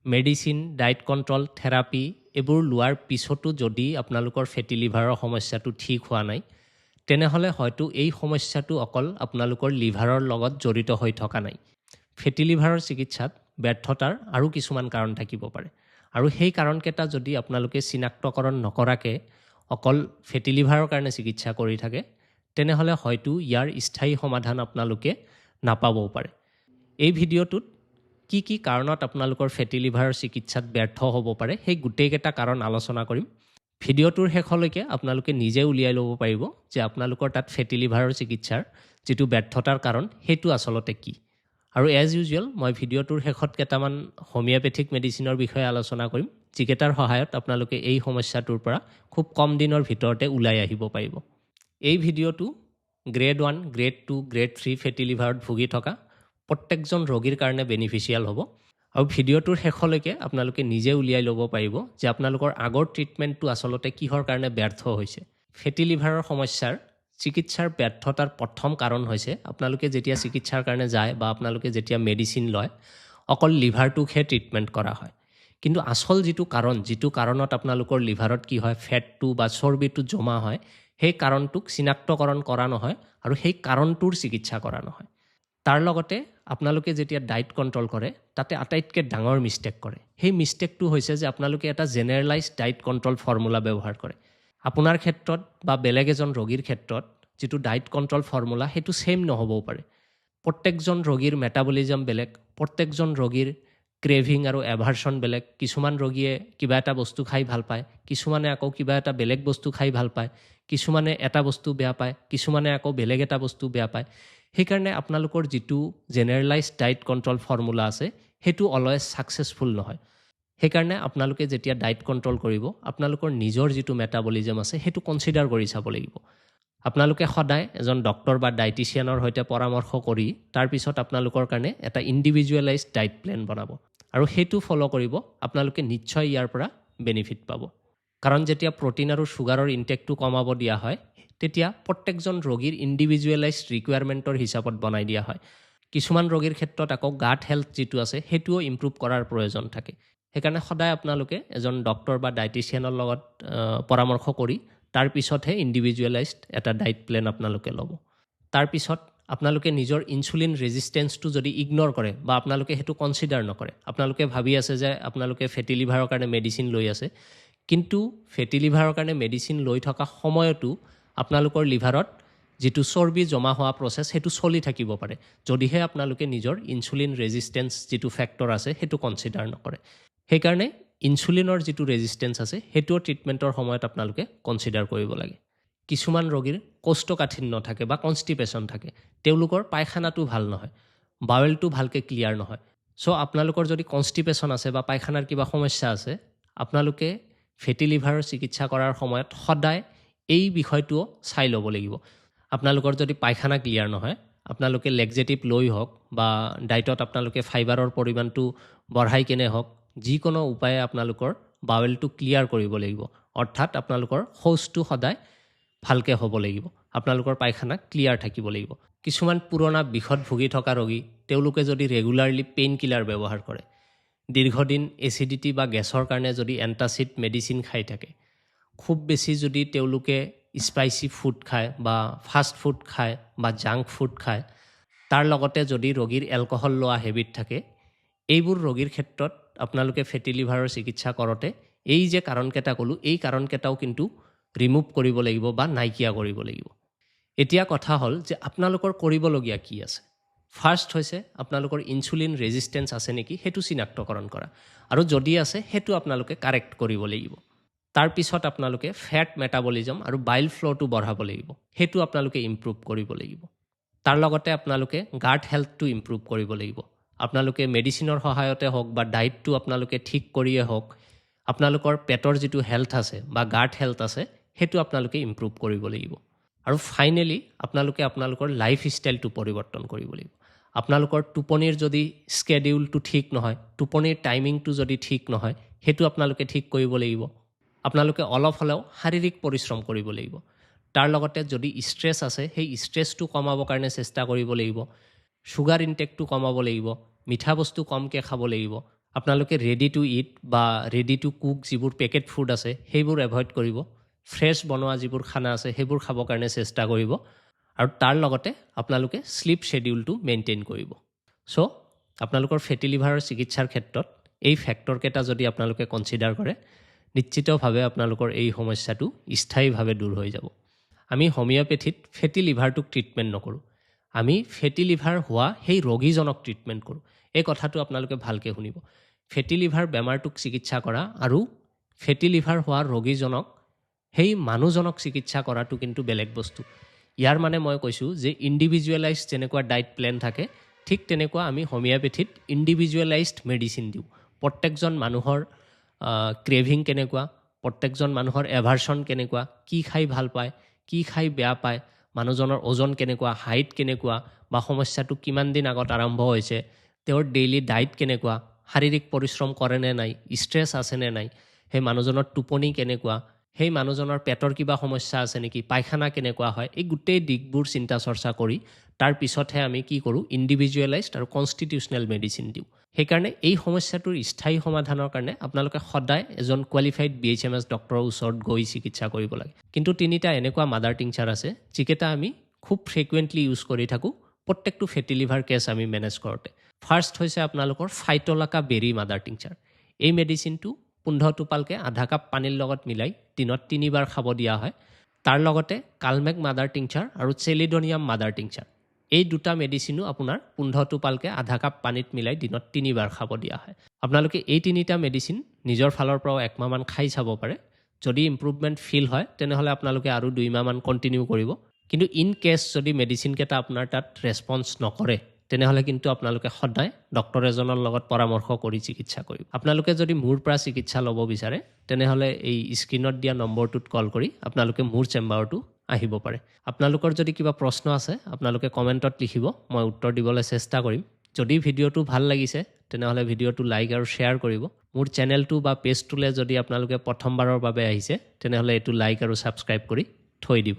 Medicine, diet control, therapy এইবোৰ লোৱাৰ পিছতো যদি আপোনালোকৰ ফেটি লিভাৰৰ সমস্যাটো ঠিক হোৱা নাই, তেনেহ'লে হয়তো এই সমস্যাটো অকল আপোনালোকৰ লিভাৰৰ লগত জড়িত হৈ থকা নাই। ফেটি লিভাৰৰ চিকিৎসাত ব্যৰ্থতাৰ আৰু কিছুমান কাৰণ থাকিব পাৰে, আৰু সেই কাৰণকেইটা যদি আপোনালোকে চিনাক্তকৰণ নকৰাকৈ অকল ফেটি লিভাৰৰ কাৰণে চিকিৎসা কৰি থাকে, তেনেহ'লে হয়তো ইয়াৰ স্থায়ী সমাধান আপোনালোকে নাপাবও পাৰে। এই ভিডিঅ'টোত কি কি কাৰণত আপোনালোকৰ ফেটি লিভাৰৰ চিকিৎসাত ব্যৰ্থ হ'ব পাৰে সেই গোটেইকেইটা কাৰণ আলোচনা কৰিম। ভিডিঅ'টোৰ শেষলৈকে আপোনালোকে নিজে উলিয়াই ল'ব পাৰিব যে আপোনালোকৰ তাত ফেটি লিভাৰৰ চিকিৎসাৰ যিটো ব্যৰ্থতাৰ কাৰণ সেইটো আচলতে কি। আৰু এজ ইউজুৱেল মই ভিডিঅ'টোৰ শেষত কেইটামান হোমিঅ'পেথিক মেডিচিনৰ বিষয়ে আলোচনা কৰিম, যিকেইটাৰ সহায়ত আপোনালোকে এই সমস্যাটোৰ পৰা খুব কম দিনৰ ভিতৰতে ওলাই আহিব পাৰিব। এই ভিডিঅ'টো গ্ৰেড 1, গ্ৰেড 2, গ্ৰেড 3 ফেটি লিভাৰত ভুগি থকা প্ৰত্যেকজন ৰোগীৰ কাৰণে বেনিফিচিয়েল হ'ব। আৰু ভিডিঅ'টোৰ শেষলৈকে আপোনালোকে নিজে উলিয়াই ল'ব পাৰিব যে আপোনালোকৰ আগৰ ট্ৰিটমেণ্টটো আচলতে কিহৰ কাৰণে ব্যৰ্থ হৈছে। ফেটি লিভাৰৰ সমস্যাৰ চিকিৎসাৰ ব্যৰ্থতাৰ প্ৰথম কাৰণ হৈছে আপোনালোকে যেতিয়া চিকিৎসাৰ কাৰণে যায় বা আপোনালোকে যেতিয়া মেডিচিন লয়, অকল লিভাৰটোকহে ট্ৰিটমেণ্ট কৰা হয়। কিন্তু আচল যিটো কাৰণত আপোনালোকৰ লিভাৰত কি হয়, ফেটটো বা চৰ্বিটো জমা হয়, সেই কাৰণটোক চিনাক্তকৰণ কৰা নহয় আৰু সেই কাৰণটোৰ চিকিৎসা কৰা নহয়। তাৰ লগতে আপোনালোকে যেতিয়া ডায়েট কণ্ট্ৰল কৰে, তাতে আটাইতকৈ ডাঙৰ মিষ্টেক কৰে। সেই মিষ্টেকটো হৈছে যে আপোনালোকে এটা জেনেৰেলাইজ ডায়েট কণ্ট্ৰল ফৰ্মুলা ব্যৱহাৰ কৰে। আপোনাৰ ক্ষেত্ৰত বা বেলেগ এজন ৰোগীৰ ক্ষেত্ৰত যিটো ডায়েট কণ্ট্ৰল ফৰ্মুলা সেইটো ছেইম নহ'বও পাৰে। প্ৰত্যেকজন ৰোগীৰ মেটাবলিজম বেলেগ, প্ৰত্যেকজন ৰোগীৰ ক্ৰেভিং আৰু এভাৰশ্যন বেলেগ। কিছুমান ৰোগীয়ে কিবা এটা বস্তু খাই ভাল পায়, কিছুমানে আকৌ কিবা এটা বেলেগ বস্তু খাই ভাল পায়, কিছুমানে এটা বস্তু বেয়া পায়, কিছুমানে আকৌ বেলেগ এটা বস্তু বেয়া পায়। সেইকাৰণে আপোনালোকৰ যিটো জেনেৰেলাইজ ডায়েট কণ্ট্ৰল ফৰ্মুলা আছে সেইটো অলৱেজ ছাকচেছফুল নহয়। সেইকাৰণে আপোনালোকে যেতিয়া ডায়েট কণ্ট্ৰল কৰিব, আপোনালোকৰ নিজৰ যিটো মেটাবলিজম আছে সেইটো কনচিডাৰ কৰি চাব লাগিব। আপোনালোকে সদায় এজন ডক্টৰ বা ডায়েটিচিয়ানৰ সৈতে পৰামৰ্শ কৰি তাৰপিছত আপোনালোকৰ কাৰণে এটা ইণ্ডিভিজুৱেলাইজ ডায়েট প্লেন বনাব, আৰু সেইটো ফ'ল' কৰিব। আপোনালোকে নিশ্চয় ইয়াৰ পৰা বেনিফিট পাব। কাৰণ যেতিয়া প্ৰ'টিন আৰু ছুগাৰৰ ইনটেকটো কমাব দিয়া হয়, তেতিয়া প্ৰত্যেকজন ৰোগীৰ ইণ্ডিভিজুৱেলাইজ ৰিকুৱাৰমেণ্টৰ হিচাপত বনাই দিয়া হয়। কিছুমান ৰোগীৰ ক্ষেত্ৰত আকৌ গাট হেল্থ যিটো আছে সেইটোও ইম্প্ৰুভ কৰাৰ প্ৰয়োজন থাকে। সেইকাৰণে সদায় আপোনালোকে এজন ডক্টৰ বা ডায়েটিচিয়ানৰ লগত পৰামৰ্শ কৰি তাৰপিছতহে ইণ্ডিভিজুৱেলাইজড এটা ডায়েট প্লেন আপোনালোকে ল'ব। তাৰপিছত আপোনালোকে নিজৰ ইনচুলিন ৰেজিষ্টেঞ্চটো যদি ইগন'ৰ কৰে বা আপোনালোকে সেইটো কনচিডাৰ নকৰে, আপোনালোকে ভাবি আছে যে আপোনালোকে ফেটি লিভাৰৰ কাৰণে মেডিচিন লৈ আছে, কিন্তু ফেটি লিভাৰৰ কাৰণে মেডিচিন লৈ থকা সময়তো আপোনালোকৰ লিভাৰত যিটো চৰ্বি জমা হোৱা প্ৰচেছ সেইটো চলি থাকিব পাৰে, যদিহে আপোনালোকে নিজৰ ইনচুলিন ৰেজিষ্টেঞ্চ যিটো ফেক্টৰ আছে সেইটো কনচিডাৰ নকৰে। সেইকাৰণে ইনচুলিনৰ যিটো ৰেজিষ্টেঞ্চ আছে সেইটোও ট্ৰিটমেণ্টৰ সময়ত আপোনালোকে কনচিডাৰ কৰিব লাগে। কিছুমান ৰোগীৰ কৌষ্ঠকাঠিন্য থাকে বা কনষ্টিপেশ্যন থাকে, তেওঁলোকৰ পায়খানাটো ভাল নহয়, বাৱেলটো ভালকৈ ক্লিয়াৰ নহয়। চ' আপোনালোকৰ যদি কনষ্টিপেশ্যন আছে বা পায়খানাৰ কিবা সমস্যা আছে, আপোনালোকে ফেটি লিভাৰৰ চিকিৎসা কৰাৰ সময়ত সদায় এই বিষয়টোও চাই ল'ব লাগিব। আপোনালোকৰ যদি পায়খানা ক্লিয়াৰ নহয়, আপোনালোকে লেক্সেটিভ লৈ হওক বা ডায়েটত আপোনালোকে ফাইবাৰৰ পৰিমাণটো বঢ়াই কেনে হওক, যিকোনো উপায়ে আপোনালোকৰ বাৱেলটো ক্লিয়াৰ কৰিব লাগিব। অৰ্থাৎ আপোনালোকৰ শৌচটো সদায় ভালকৈ হ'ব লাগিব, আপোনালোকৰ পায়খানা ক্লিয়াৰ থাকিব লাগিব। কিছুমান পুৰণা বিষত ভুগি থকা ৰোগী, তেওঁলোকে যদি ৰেগুলাৰলি পেইন কিলাৰ ব্যৱহাৰ কৰে, দীৰ্ঘদিন এচিডিটি বা গেছৰ কাৰণে যদি এণ্টাচিড মেডিচিন খাই থাকে, খুব বেছি যদি তেওঁলোকে স্পাইচি ফুড খায় বা ফাষ্ট ফুড খায় বা জাংক ফুড খায়, তাৰ লগতে যদি ৰোগীৰ এলকহল লোৱা হেবিট থাকে, এইবোৰ ৰোগীৰ ক্ষেত্ৰত আপোনালোকে ফেটি লিভাৰৰ চিকিৎসা কৰোঁতে এই যে কাৰণকেইটা ক'লোঁ, এই কাৰণকেইটাও কিন্তু ৰিমুভ কৰিব লাগিব বা নাইকিয়া কৰিব লাগিব। এতিয়া কথা হ'ল যে আপোনালোকৰ কৰিবলগীয়া কি আছে। ফাৰ্ষ্ট হৈছে আপোনালোকৰ ইনচুলিন ৰেজিষ্টেঞ্চ আছে নেকি সেইটো চিনাক্তকৰণ কৰা, আৰু যদি আছে সেইটো আপোনালোকে কাৰেক্ট কৰিব লাগিব। তাৰপিছত আপোনালোকে ফেট মেটাবলিজম আৰু বাইল ফ্ল'টো বঢ়াব লাগিব, সেইটো আপোনালোকে ইম্প্ৰুভ কৰিব লাগিব। তাৰ লগতে আপোনালোকে গাট হেল্থটো ইম্প্ৰুভ কৰিব লাগিব। আপোনালোকে মেডিচিনৰ সহায়তে হওক বা ডায়েটটো আপোনালোকে ঠিক কৰিয়ে হওক, আপোনালোকৰ পেটৰ যিটো হেল্থ আছে বা গাট হেল্থ আছে সেইটো আপোনালোকে ইম্প্ৰুভ কৰিব লাগিব। আৰু ফাইনেলি আপোনালোকে আপোনালোকৰ লাইফ ষ্টাইলটো পৰিৱৰ্তন কৰিব লাগিব। আপোনালোকৰ টোপনিৰ যদি স্কেডিউলটো ঠিক নহয়, টোপনিৰ টাইমিংটো যদি ঠিক নহয়, সেইটো আপোনালোকে ঠিক কৰিব লাগিব। আপোনালোকে অলপ হ'লেও শাৰীৰিক পৰিশ্ৰম কৰিব লাগিব। তাৰ লগতে যদি ষ্ট্ৰেছ আছে, সেই ষ্ট্ৰেছটো কমাবৰ কাৰণে চেষ্টা কৰিব লাগিব। ছুগাৰ ইনটেকটো কমাব লাগিব, মিঠা বস্তু কমকৈ খাব লাগিব, আপোনালোকে ৰেডি টু ইট বা ৰেডি টু কুক যিবোৰ পেকেট ফুড আছে সেইবোৰ এভইড কৰিব। ফ্ৰেছ বনোৱা যিবোৰ খানা আছে সেইবোৰ খাবৰ কাৰণে চেষ্টা কৰিব আৰু তাৰ লগতে আপোনালোকে শ্লিপ শ্বেডিউলটো মেইনটেইন কৰিব। চ' আপোনালোকৰ ফেটি লিভাৰৰ চিকিৎসাৰ ক্ষেত্ৰত এই ফেক্টৰকেইটা যদি আপোনালোকে কনচিডাৰ কৰে নিশ্চিতভাৱে আপোনালোকৰ এই সমস্যাটো স্থায়ীভাৱে দূৰ হৈ যাব। আমি হোমিঅ'পেথিত ফেটি লিভাৰটোক ট্ৰিটমেণ্ট নকৰোঁ, আমি ফেটি লিভাৰ হোৱা সেই ৰোগীজনক ট্ৰিটমেণ্ট কৰোঁ। এই কথাটো আপোনালোকে ভালকৈ শুনিব। ফেটি লিভাৰ বেমাৰটোক চিকিৎসা কৰা আৰু ফেটি লিভাৰ হোৱা ৰোগীজনক সেই মানুহজনক চিকিৎসা কৰাটো কিন্তু বেলেগ বস্তু। ইয়াৰ মানে মই কৈছোঁ যে ইণ্ডিভিজুৱেলাইজ যেনেকুৱা ডায়েট প্লেন থাকে ঠিক তেনেকুৱা আমি হোমিঅ'পেথিত ইণ্ডিভিজুৱেলাইজড মেডিচিন দিওঁ। প্ৰত্যেকজন মানুহৰ ক্ৰেভিং কেনেকুৱা, প্ৰত্যেকজন মানুহৰ এভাৰশ্যন কেনেকুৱা, কি খাই ভাল পায়, কি খাই বেয়া পায়, মানুহজনৰ ওজন কেনেকুৱা, হাইট কেনেকুৱা বা সমস্যাটো কিমান দিন আগত আৰম্ভ হৈছে, তেওঁৰ ডেইলি ডায়েট কেনেকুৱা, শাৰীৰিক পৰিশ্ৰম কৰে নে নাই, ষ্ট্ৰেছ আছে নে নাই, সেই মানুহজনৰ টোপনি কেনেকুৱা, সেই মানুহজনৰ পেটৰ কিবা সমস্যা আছে নেকি, পায়খানা কেনেকুৱা হয়, এই গোটেই দিশবোৰ চিন্তা চৰ্চা কৰি তাৰ পিছতহে আমি কি কৰোঁ, ইণ্ডিভিজুৱেলাইজড আৰু কনষ্টিটিউচনেল মেডিচিন দিওঁ। সেইকাৰণে এই সমস্যাটোৰ স্থায়ী সমাধানৰ কাৰণে আপোনালোকে সদায় এজন কোৱালিফাইড BHMS ডক্টৰৰ ওচৰত গৈ চিকিৎসা কৰিব লাগে। কিন্তু তিনিটা এনেকুৱা মাদাৰ টিংচাৰ আছে যিকেইটা আমি খুব ফ্ৰিকুৱেণ্টলি ইউজ কৰি থাকোঁ প্ৰত্যেকটো ফেটি লিভাৰ কেছ আমি মেনেজ কৰোঁতে। ফাৰ্ষ্ট হৈছে আপোনালোকৰ ফাইটলাকা বেৰী মাদাৰ টিংচাৰ। এই মেডিচিনটো 15 টোপালকৈ আধা কাপ পানীৰ লগত মিলাই দিনত 3 বাৰ খাব দিয়া হয়। তাৰ লগতে কালমেক মাদাৰ টিংচাৰ আৰু চেলিডনিয়াম মাদাৰ টিংচাৰ, এই দুটা মেডিচিনো আপোনাৰ 15 টোপালকৈ আধা কাপ পানীত মিলাই দিনত 3 বাৰ খাব দিয়া হয়। আপোনালোকে এই তিনিটা মেডিচিন নিজৰ ফালৰ পৰাও 1 মাহমান খাই চাব পাৰে। যদি ইম্প্ৰুভমেণ্ট ফিল হয় তেনেহ'লে আপোনালোকে আৰু 2 মাহমান কণ্টিনিউ কৰিব। কিন্তু ইন কেছ যদি মেডিচিনকেইটা আপোনাৰ তাত ৰেছপন্স নকৰে তেনেহ'লে কিন্তু আপোনালোকে সদায় ডক্টৰ এজনৰ লগত পৰামৰ্শ কৰি চিকিৎসা কৰিব। আপোনালোকে যদি মোৰ পৰা চিকিৎসা ল'ব বিচাৰে তেনেহ'লে এই স্ক্ৰীনত দিয়া নম্বৰটোত কল কৰি আপোনালোকে মোৰ চেম্বাৰটো আহিব পাৰে। আপোনালোকৰ যদি কিবা প্ৰশ্ন আছে আপোনালোকে কমেণ্টত লিখিব, মই উত্তৰ দিবলৈ চেষ্টা কৰিম। যদি ভিডিঅ'টো ভাল লাগিছে তেনেহ'লে ভিডিঅ'টো লাইক আৰু শ্বেয়াৰ কৰিব। মোৰ চেনেলটো বা পেজটোলৈ যদি আপোনালোকে প্ৰথমবাৰৰ বাবে আহিছে তেনেহ'লে এইটো লাইক আৰু ছাবস্ক্ৰাইব কৰি থৈ দিব।